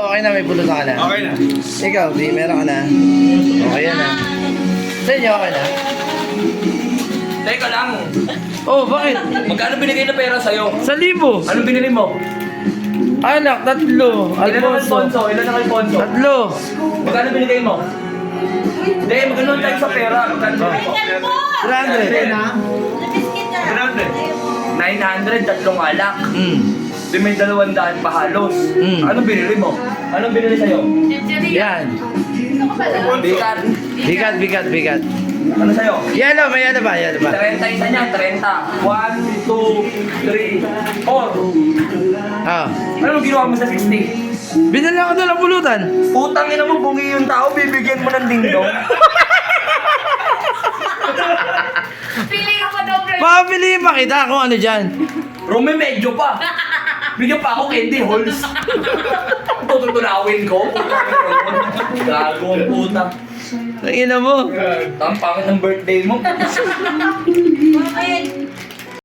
okay na, may pulutan ka na. Okay na. Ikaw, di, meron ka na. Okay yan na. Sa inyo, okay na. Teka lang. Oh, bakit? Magkano binigay na pera sa'yo? 1,000. Anong binili mo? Anak, 3. Ilan ang Alfonso. Alfonso? Ilan ang Alfonso? 3. Magkano binigay mo? Hindi, magkano tayo sa pera? Magkano binigay mo? 300. 900, tatlong alak. Di may 200 pa halos. Anong binili mo? Anong binili sa'yo? Yan. Bigat. Bigat. Ano sa'yo? Yellow, may yellow ba? Yellow ba? 30 isa niya, 30. 1, 2, 3, 4. Ah. Ano ginawa mo sa 60? Binala ko doon ang pulutan. Putang ina mo, bungi yung tao, bibigyan mo ng dingdong. Pili ka pa daw, friend. Papiliin pa kita kung ano dyan. Rome, medyo pa. Bigyan pa ako candy holes. Tutulawin ko. Gago ang puta. Tangina mo. Ang pangit ng birthday mo. Bakit?